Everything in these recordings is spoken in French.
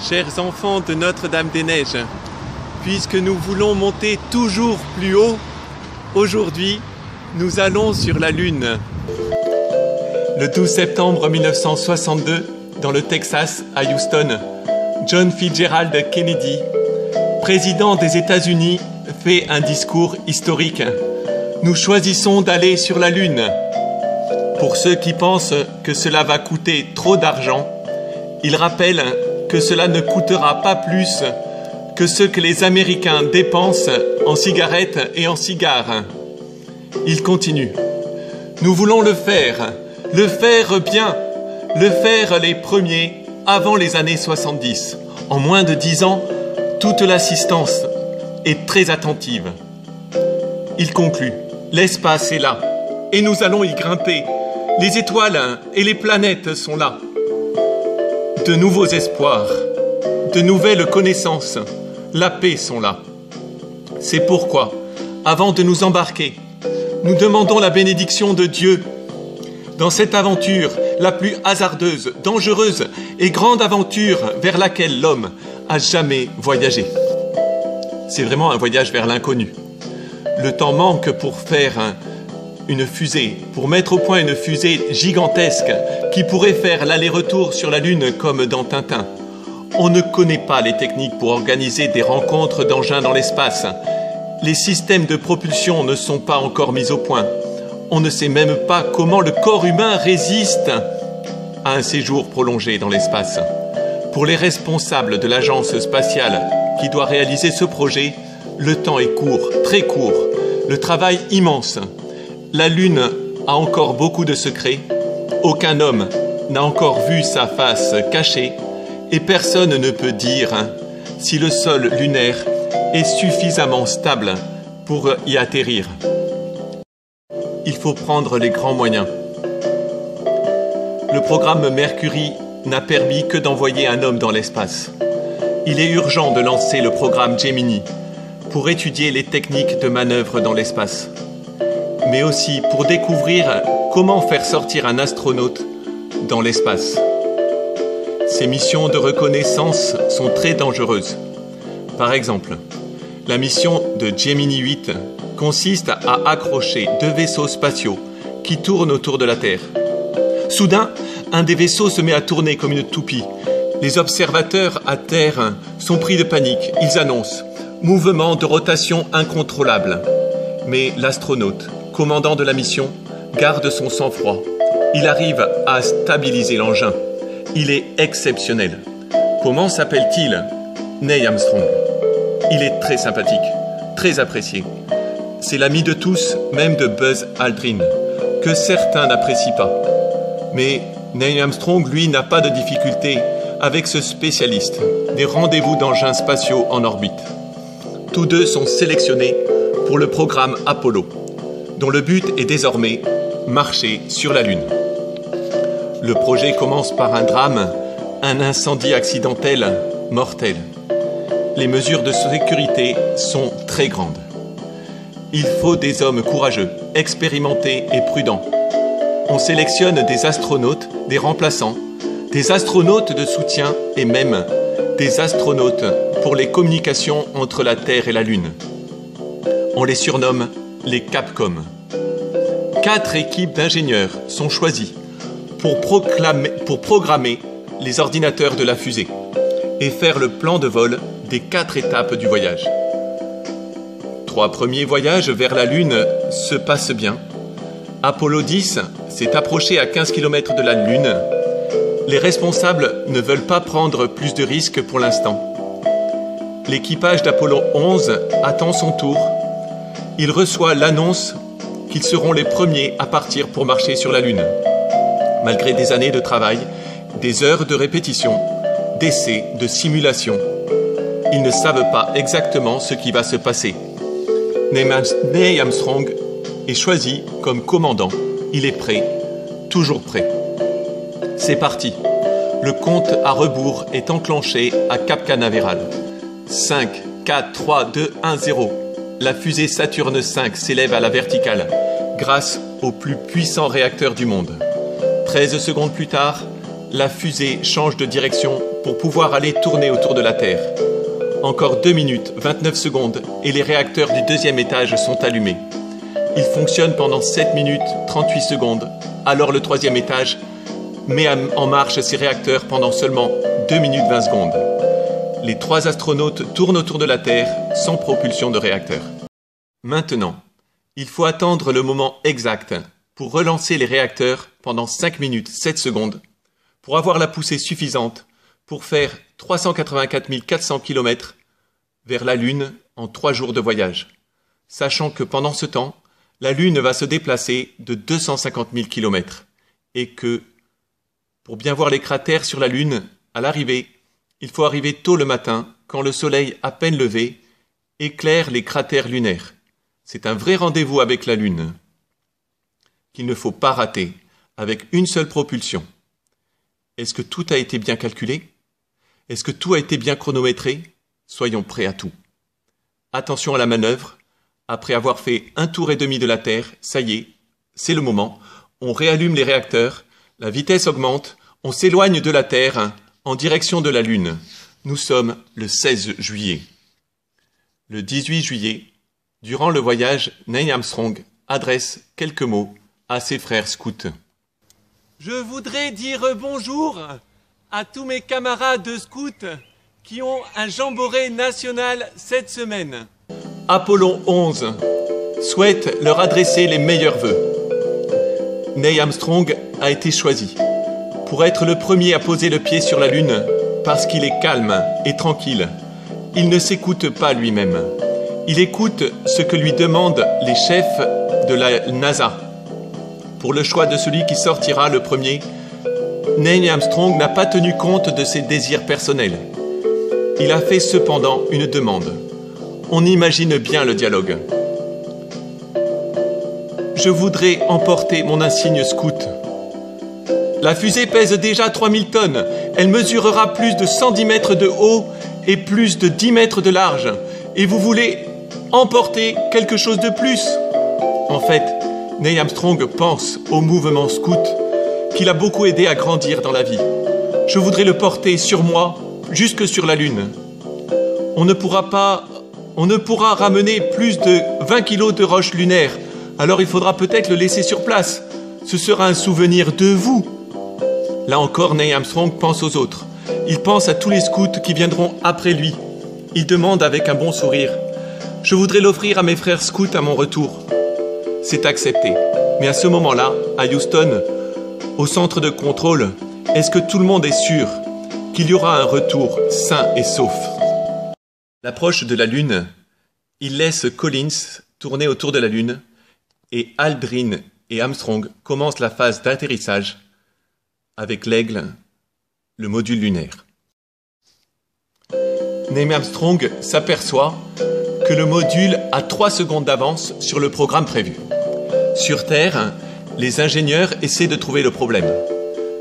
Chers enfants de Notre-Dame-des-Neiges, puisque nous voulons monter toujours plus haut, aujourd'hui, nous allons sur la Lune. Le 12 septembre 1962, dans le Texas, à Houston, John Fitzgerald Kennedy, président des États-Unis, fait un discours historique. Nous choisissons d'aller sur la Lune. Pour ceux qui pensent que cela va coûter trop d'argent, il rappelle que cela ne coûtera pas plus que ce que les Américains dépensent en cigarettes et en cigares. Il continue. Nous voulons le faire bien, le faire les premiers avant les années 70. En moins de 10 ans, toute l'assistance est très attentive. Il conclut. L'espace est là et nous allons y grimper. Les étoiles et les planètes sont là. De nouveaux espoirs, de nouvelles connaissances, la paix sont là. C'est pourquoi, avant de nous embarquer, nous demandons la bénédiction de Dieu. Dans cette aventure, la plus hasardeuse, dangereuse et grande aventure vers laquelle l'homme a jamais voyagé. C'est vraiment un voyage vers l'inconnu. Le temps manque pour faire une fusée, pour mettre au point une fusée gigantesque qui pourrait faire l'aller-retour sur la Lune comme dans Tintin. On ne connaît pas les techniques pour organiser des rencontres d'engins dans l'espace. Les systèmes de propulsion ne sont pas encore mis au point. On ne sait même pas comment le corps humain résiste à un séjour prolongé dans l'espace. Pour les responsables de l'agence spatiale qui doit réaliser ce projet, le temps est court, très court. Le travail immense. La Lune a encore beaucoup de secrets. Aucun homme n'a encore vu sa face cachée et personne ne peut dire si le sol lunaire est suffisamment stable pour y atterrir. Il faut prendre les grands moyens. Le programme Mercury n'a permis que d'envoyer un homme dans l'espace. Il est urgent de lancer le programme Gemini pour étudier les techniques de manœuvre dans l'espace, mais aussi pour découvrir comment faire sortir un astronaute dans l'espace. Ces missions de reconnaissance sont très dangereuses. Par exemple, la mission de Gemini 8 consiste à accrocher 2 vaisseaux spatiaux qui tournent autour de la Terre. Soudain, un des vaisseaux se met à tourner comme une toupie. Les observateurs à Terre sont pris de panique. Ils annoncent « mouvement de rotation incontrôlable ». Mais l'astronaute, commandant de la mission, garde son sang-froid. Il arrive à stabiliser l'engin. Il est exceptionnel. Comment s'appelle-t-il? Neil Armstrong. Il est très sympathique, très apprécié. C'est l'ami de tous, même de Buzz Aldrin, que certains n'apprécient pas. Mais Neil Armstrong, lui, n'a pas de difficulté avec ce spécialiste des rendez-vous d'engins spatiaux en orbite. Tous deux sont sélectionnés pour le programme Apollo, dont le but est désormais marcher sur la Lune. Le projet commence par un drame, un incendie accidentel mortel. Les mesures de sécurité sont très grandes. Il faut des hommes courageux, expérimentés et prudents. On sélectionne des astronautes, des remplaçants, des astronautes de soutien et même des astronautes pour les communications entre la Terre et la Lune. On les surnomme les Capcom. 4 équipes d'ingénieurs sont choisies pour programmer les ordinateurs de la fusée et faire le plan de vol des 4 étapes du voyage. 3 premiers voyages vers la Lune se passent bien. Apollo 10 s'est approché à 15 km de la Lune. Les responsables ne veulent pas prendre plus de risques pour l'instant. L'équipage d'Apollo 11 attend son tour. Il reçoit l'annonce qu'ils seront les premiers à partir pour marcher sur la Lune. Malgré des années de travail, des heures de répétition, d'essais, de simulation, ils ne savent pas exactement ce qui va se passer. Neil Armstrong est choisi comme commandant. Il est prêt, toujours prêt. C'est parti. Le compte à rebours est enclenché à Cap Canaveral. 5, 4, 3, 2, 1, 0. La fusée Saturne V s'élève à la verticale grâce au plus puissant réacteur du monde. 13 secondes plus tard, la fusée change de direction pour pouvoir aller tourner autour de la Terre. Encore 2 minutes 29 secondes et les réacteurs du deuxième étage sont allumés. Ils fonctionnent pendant 7 minutes 38 secondes. Alors le troisième étage met en marche ses réacteurs pendant seulement 2 minutes 20 secondes. Les 3 astronautes tournent autour de la Terre sans propulsion de réacteur. Maintenant, il faut attendre le moment exact pour relancer les réacteurs pendant 5 minutes 7 secondes pour avoir la poussée suffisante pour faire 384 400 km vers la Lune en 3 jours de voyage, sachant que pendant ce temps, la Lune va se déplacer de 250 000 km et que, pour bien voir les cratères sur la Lune, à l'arrivée, il faut arriver tôt le matin, quand le soleil à peine levé éclaire les cratères lunaires. C'est un vrai rendez-vous avec la Lune qu'il ne faut pas rater avec une seule propulsion. Est-ce que tout a été bien calculé? Est-ce que tout a été bien chronométré? Soyons prêts à tout. Attention à la manœuvre. Après avoir fait 1 tour et demi de la Terre, ça y est, c'est le moment. On réallume les réacteurs, la vitesse augmente, on s'éloigne de la Terre en direction de la Lune. Nous sommes le 16 juillet. Le 18 juillet, durant le voyage, Neil Armstrong adresse quelques mots à ses frères scouts. Je voudrais dire bonjour à tous mes camarades de scouts qui ont un jamboree national cette semaine. Apollon 11 souhaite leur adresser les meilleurs vœux. Neil Armstrong a été choisi pour être le premier à poser le pied sur la Lune parce qu'il est calme et tranquille. Il ne s'écoute pas lui-même. Il écoute ce que lui demandent les chefs de la NASA. Pour le choix de celui qui sortira le premier, Neil Armstrong n'a pas tenu compte de ses désirs personnels. Il a fait cependant une demande. On imagine bien le dialogue. Je voudrais emporter mon insigne scout. La fusée pèse déjà 3000 tonnes. Elle mesurera plus de 110 mètres de haut et plus de 10 mètres de large. Et vous voulez emporter quelque chose de plus? En fait, Neil Armstrong pense au mouvement scout qui l'a beaucoup aidé à grandir dans la vie. Je voudrais le porter sur moi jusque sur la Lune. On ne pourra ramener plus de 20 kilos de roches lunaires. Alors il faudra peut-être le laisser sur place. Ce sera un souvenir de vous. Là encore, Neil Armstrong pense aux autres. Il pense à tous les scouts qui viendront après lui. Il demande avec un bon sourire. Je voudrais l'offrir à mes frères scouts à mon retour. C'est accepté. Mais à ce moment-là, à Houston, au centre de contrôle, est-ce que tout le monde est sûr qu'il y aura un retour sain et sauf? L'approche de la Lune, il laisse Collins tourner autour de la Lune et Aldrin et Armstrong commencent la phase d'atterrissage avec l'Aigle, le module lunaire. Neil Armstrong s'aperçoit que le module a 3 secondes d'avance sur le programme prévu. Sur Terre, les ingénieurs essaient de trouver le problème.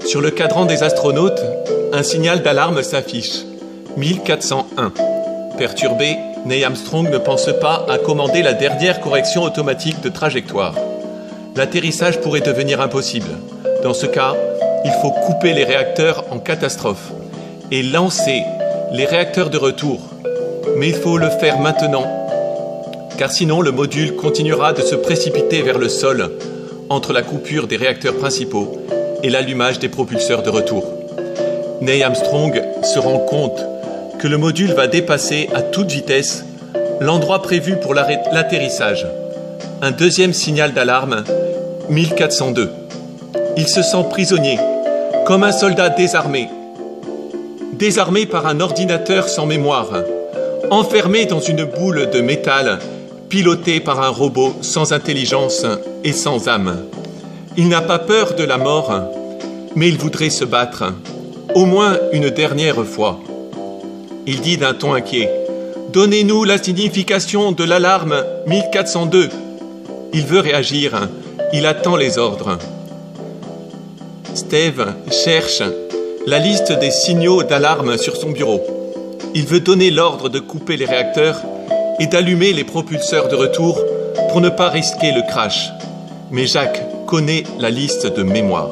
Sur le cadran des astronautes, un signal d'alarme s'affiche. 1401. Perturbé, Neil Armstrong ne pense pas à commander la dernière correction automatique de trajectoire. L'atterrissage pourrait devenir impossible. Dans ce cas, il faut couper les réacteurs en catastrophe et lancer les réacteurs de retour. Mais il faut le faire maintenant, car sinon le module continuera de se précipiter vers le sol entre la coupure des réacteurs principaux et l'allumage des propulseurs de retour. Neil Armstrong se rend compte que le module va dépasser à toute vitesse l'endroit prévu pour l'atterrissage. Un deuxième signal d'alarme, 1402. Il se sent prisonnier, comme un soldat désarmé. Désarmé par un ordinateur sans mémoire, enfermé dans une boule de métal, piloté par un robot sans intelligence et sans âme. Il n'a pas peur de la mort, mais il voudrait se battre, au moins une dernière fois. Il dit d'un ton inquiet, « Donnez-nous la signification de l'alarme 1402 ». Il veut réagir, il attend les ordres. Steve cherche la liste des signaux d'alarme sur son bureau. Il veut donner l'ordre de couper les réacteurs et d'allumer les propulseurs de retour pour ne pas risquer le crash. Mais Jacques connaît la liste de mémoire.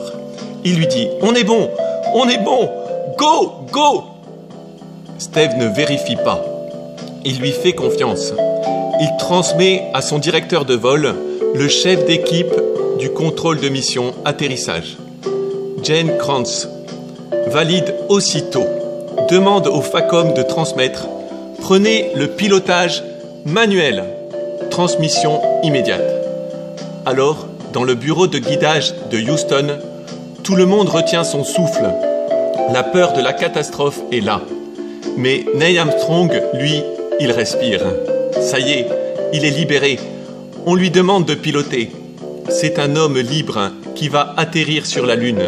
Il lui dit « On est bon, On est bon! Go! Go! Steve ne vérifie pas. Il lui fait confiance. Il transmet à son directeur de vol, le chef d'équipe du contrôle de mission atterrissage. Jane Krantz valide aussitôt, demande au FACOM de transmettre. Prenez le pilotage manuel. Transmission immédiate. Alors, dans le bureau de guidage de Houston, tout le monde retient son souffle. La peur de la catastrophe est là. Mais Neil Armstrong, lui, il respire. Ça y est, il est libéré. On lui demande de piloter. C'est un homme libre qui va atterrir sur la Lune.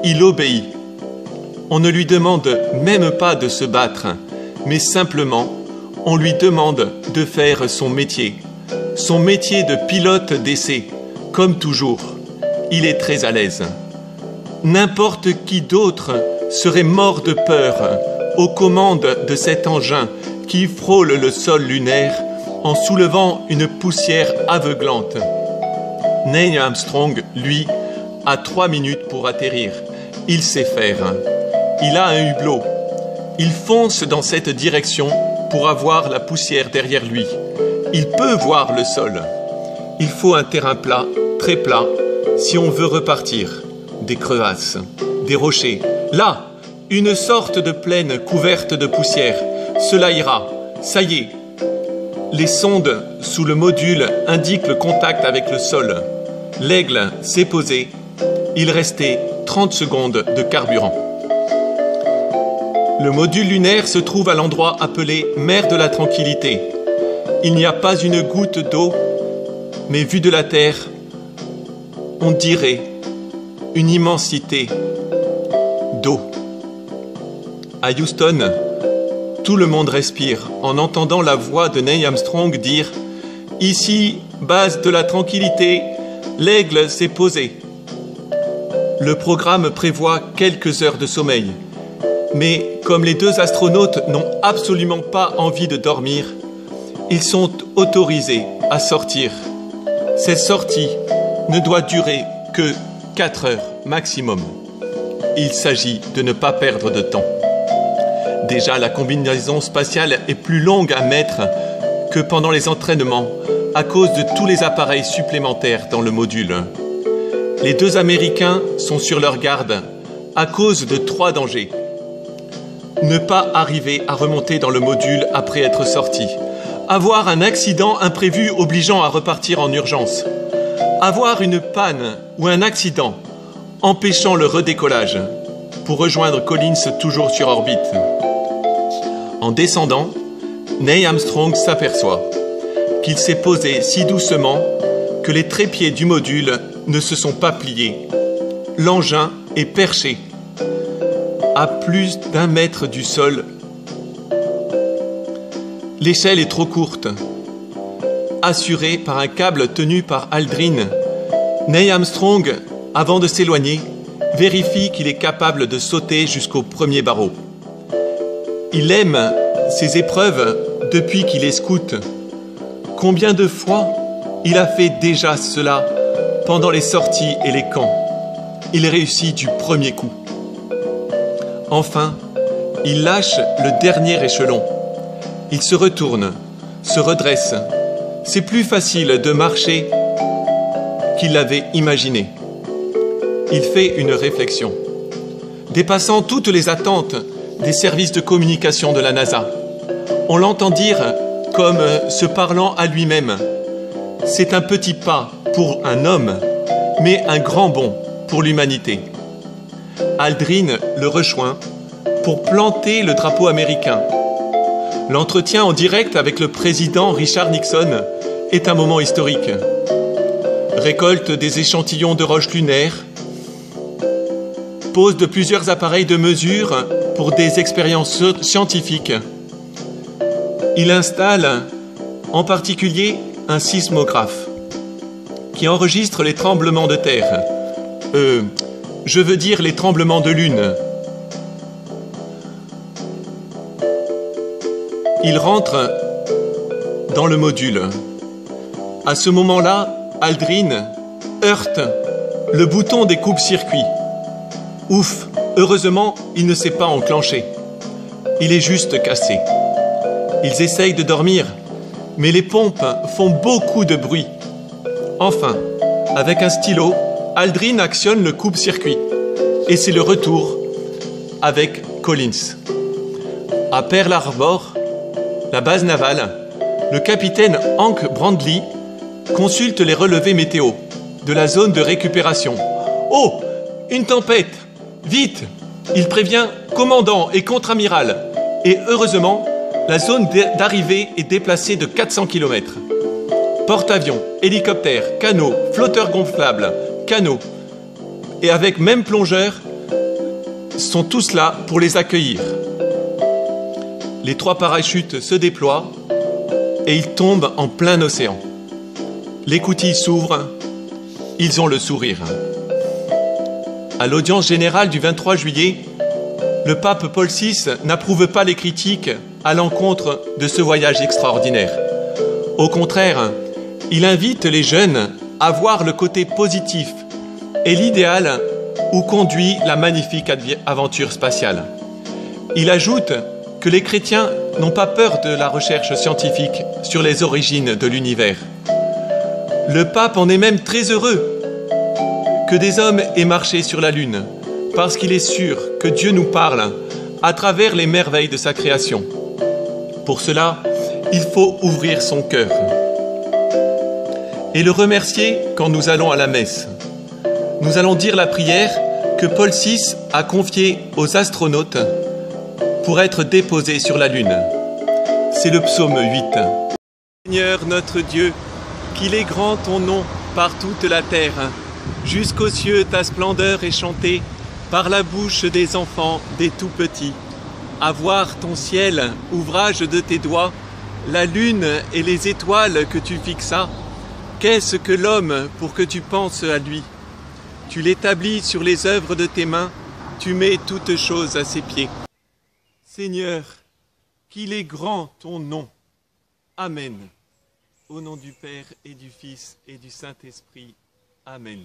Il obéit. On ne lui demande même pas de se battre, mais simplement, on lui demande de faire son métier de pilote d'essai. Comme toujours, il est très à l'aise. N'importe qui d'autre serait mort de peur aux commandes de cet engin qui frôle le sol lunaire en soulevant une poussière aveuglante. Neil Armstrong, lui, a 3 minutes pour atterrir. Il sait faire. Il a un hublot. Il fonce dans cette direction pour avoir la poussière derrière lui. Il peut voir le sol. Il faut un terrain plat, très plat, si on veut repartir. Des crevasses, des rochers. Là, une sorte de plaine couverte de poussière. Cela ira. Ça y est. Les sondes sous le module indiquent le contact avec le sol. L'aigle s'est posé. Il restait 30 secondes de carburant. Le module lunaire se trouve à l'endroit appelé mer de la Tranquillité. Il n'y a pas une goutte d'eau, mais vu de la Terre, on dirait une immensité d'eau. À Houston, tout le monde respire en entendant la voix de Neil Armstrong dire « Ici, base de la Tranquillité, l'aigle s'est posé ». Le programme prévoit quelques heures de sommeil. Mais comme les 2 astronautes n'ont absolument pas envie de dormir, ils sont autorisés à sortir. Cette sortie ne doit durer que 4 heures maximum. Il s'agit de ne pas perdre de temps. Déjà, la combinaison spatiale est plus longue à mettre que pendant les entraînements à cause de tous les appareils supplémentaires dans le module. Les 2 Américains sont sur leur garde à cause de 3 dangers. Ne pas arriver à remonter dans le module après être sorti. Avoir un accident imprévu obligeant à repartir en urgence. Avoir une panne ou un accident empêchant le redécollage pour rejoindre Collins toujours sur orbite. En descendant, Neil Armstrong s'aperçoit qu'il s'est posé si doucement que les trépieds du module ne se sont pas pliés. L'engin est perché à plus d'1 mètre du sol. L'échelle est trop courte. Assuré par un câble tenu par Aldrin, Neil Armstrong, avant de s'éloigner, vérifie qu'il est capable de sauter jusqu'au premier barreau. Il aime ces épreuves depuis qu'il est scout. Combien de fois il a fait déjà cela pendant les sorties et les camps? Il réussit du premier coup. Enfin, il lâche le dernier échelon. Il se retourne, se redresse. C'est plus facile de marcher qu'il l'avait imaginé. Il fait une réflexion. Dépassant toutes les attentes des services de communication de la NASA, on l'entend dire, comme se parlant à lui-même, « C'est un petit pas pour un homme, mais un grand bond pour l'humanité. » Aldrin le rejoint pour planter le drapeau américain. L'entretien en direct avec le président Richard Nixon est un moment historique. Récolte des échantillons de roches lunaires, pose de plusieurs appareils de mesure pour des expériences scientifiques. Il installe en particulier un sismographe qui enregistre les tremblements de terre. Je veux dire les tremblements de lune. Il rentre dans le module. À ce moment-là, Aldrin heurte le bouton des coupes-circuits. Ouf, Heureusement, il ne s'est pas enclenché. Il est juste cassé. Ils essayent de dormir, mais les pompes font beaucoup de bruit. Enfin, avec un stylo, Aldrin actionne le coupe-circuit. Et c'est le retour avec Collins. À Pearl Harbor, la base navale, le capitaine Hank Brandley consulte les relevés météo de la zone de récupération. Oh, une tempête! Vite! Il prévient commandant et contre-amiral. Et heureusement, la zone d'arrivée est déplacée de 400 km. Porte-avions, hélicoptères, canots, flotteurs gonflables, canots, et avec même plongeurs, sont tous là pour les accueillir. Les 3 parachutes se déploient et ils tombent en plein océan. L'écoutille s'ouvre, ils ont le sourire. À l'audience générale du 23 juillet, le pape Paul VI n'approuve pas les critiques à l'encontre de ce voyage extraordinaire. Au contraire, il invite les jeunes à voir le côté positif et l'idéal où conduit la magnifique aventure spatiale. Il ajoute que les chrétiens n'ont pas peur de la recherche scientifique sur les origines de l'univers. Le pape en est même très heureux que des hommes aient marché sur la Lune, parce qu'il est sûr que Dieu nous parle à travers les merveilles de sa création. Pour cela, il faut ouvrir son cœur et le remercier quand nous allons à la messe. Nous allons dire la prière que Paul VI a confiée aux astronautes pour être déposés sur la Lune. C'est le psaume 8. Seigneur notre Dieu, qu'il est grand ton nom par toute la terre. Jusqu'aux cieux ta splendeur est chantée par la bouche des enfants, des tout-petits. À voir ton ciel, ouvrage de tes doigts, la lune et les étoiles que tu fixas, qu'est-ce que l'homme pour que tu penses à lui? Tu l'établis sur les œuvres de tes mains, tu mets toutes choses à ses pieds. Seigneur, qu'il est grand ton nom. Amen. Au nom du Père et du Fils et du Saint-Esprit. Amen.